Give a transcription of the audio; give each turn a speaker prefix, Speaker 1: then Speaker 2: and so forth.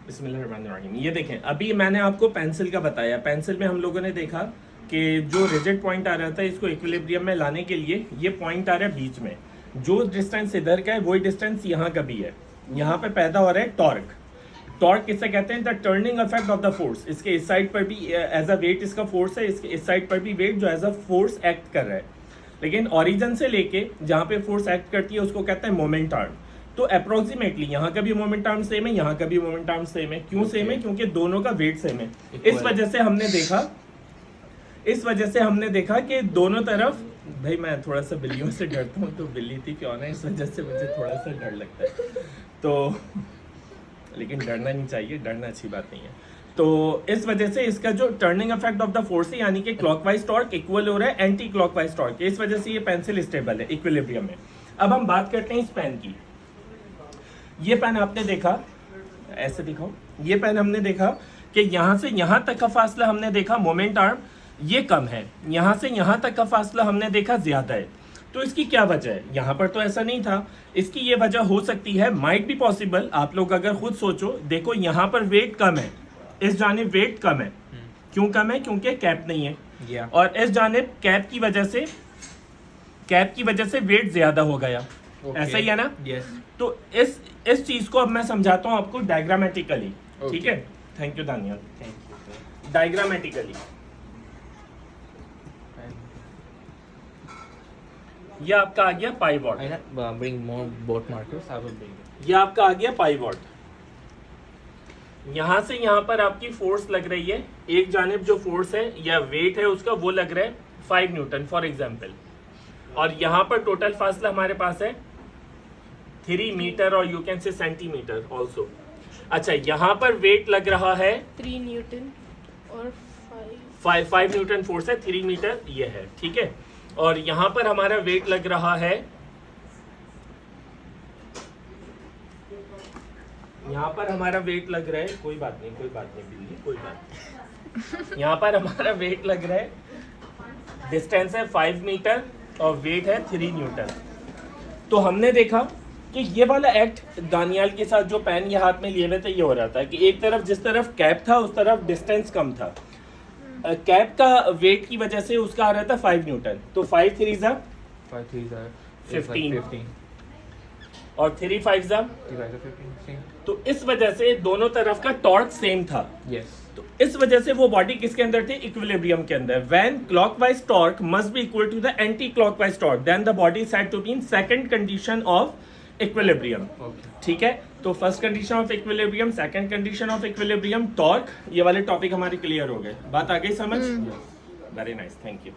Speaker 1: बिस्मिल्लाहिर्रहमानिर्रहीम। ये देखें, अभी मैंने आपको पेंसिल का बताया। पेंसिल में हम लोगों ने देखा कि जो रिजिड पॉइंट आ रहा था, इसको इक्विलिब्रियम में लाने के लिए ये पॉइंट आ रहा है बीच में। जो डिस्टेंस इधर का है वही डिस्टेंस यहाँ का भी है। यहाँ पे पैदा हो रहा है टॉर्क। टॉर्क किससे कहते हैं? The turning effect of the force. इसके इस साइड पर भी एज अ वेट इसका फोर्स है, इसके इस साइड पर भी वेट जो एज अ फोर्स एक्ट कर रहा है। लेकिन ओरिजिन से लेके जहाँ पे फोर्स एक्ट करती है उसको कहते हैं मोमेंट आर्म। तो अप्रोक्सीमेटली यहाँ का भी मोमेंट आर्म सेम है, यहाँ का भी मोमेंट आर्म सेम है। क्यों सेम है? क्योंकि दोनों का वेट सेम है। इस वजह से हमने देखा कि दोनों तरफ, भाई मैं थोड़ा सा बिल्लियों से डरता हूँ, तो बिल्ली थी क्यों ना, इस वजह से मुझे थोड़ा सा डर लगता है। तो लेकिन डरना नहीं चाहिए, डरना अच्छी बात नहीं है। तो इस वजह से इसका जो turning effect of the force है, यानी कि क्लॉकवाइज टॉर्क इक्वल हो रहा है एंटी क्लॉकवाइज टॉर्क के। इस वजह से ये पेंसिल स्टेबल है इक्विलिब्रियम में। अब हम बात करते हैं इस पेन की। ये पेन आपने देखा, ऐसे दिखाओ, ये पेन हमने देखा कि यहाँ से यहाँ तक का फासला हमने देखा मोमेंट आर्म ये कम है, यहाँ से यहाँ तक का फासला हमने देखा ज्यादा है। तो इसकी क्या वजह है? यहाँ पर तो ऐसा नहीं था। इसकी ये वजह हो सकती है, माइट बी पॉसिबल, आप लोग अगर खुद सोचो, देखो यहाँ पर वेट कम है, इस जानिब वेट कम है। क्यों कम है? क्योंकि कैप नहीं है। और इस जानिब कैप की वजह से वेट ज्यादा हो गया। ऐसा ही है ना? तो इस चीज को अब मैं समझाता हूँ आपको डायग्रामेटिकली। ठीक है, थैंक यू दानियल। डायग्रामेटिकली ये आपका आ गया pivot.
Speaker 2: bring more boat markers. I will bring it.
Speaker 1: ये आपका आ गया पाइवॉट। यहां से यहां पर आपकी फोर्स लग रही है, एक जानिब जो फोर्स है या वेट है उसका वो लग रहा है 5 न्यूटन फॉर एग्जांपल। और यहां पर टोटल फासला हमारे पास है 3 मीटर और you can say centimetre also. अच्छा, यहाँ पर वेट लग रहा है
Speaker 3: 3 न्यूटन और
Speaker 1: 5 न्यूटन फोर्स है, 3 मीटर ये है। ठीक है, और यहाँ पर हमारा वेट लग रहा है, यहाँ पर हमारा वेट लग रहा है, कोई बात नहीं बिल्ली, कोई बात नहीं। यहाँ पर हमारा वेट लग रहा है, डिस्टेंस है 5 मीटर और वेट है 3 न्यूटन। तो हमने देखा कि ये वाला एक्ट दानियाल के साथ जो पेन ये हाथ में लिए हुए थे, ये हो रहा था कि एक तरफ जिस तरफ कैप था उस तरफ डिस्टेंस कम था। कैप का वेट की वजह से उसका आ रहा था 5 न्यूटन। तो 5 3 ज़ा 15 और 3 5 ज़ा
Speaker 2: 15.
Speaker 1: तो इस वजह से दोनों तरफ का टॉर्क सेम था। तो इस वजह से वो बॉडी किसके अंदर थी? इक्विलिब्रियम के अंदर। When clockwise torque must be equal to the anti clockwise torque, then the body is said to be in second condition of equilibrium. ठीक है, तो first condition of equilibrium, second condition of equilibrium, torque, ये वाले topic हमारे clear हो गए। बात आ गई समझ? Very nice, thank you.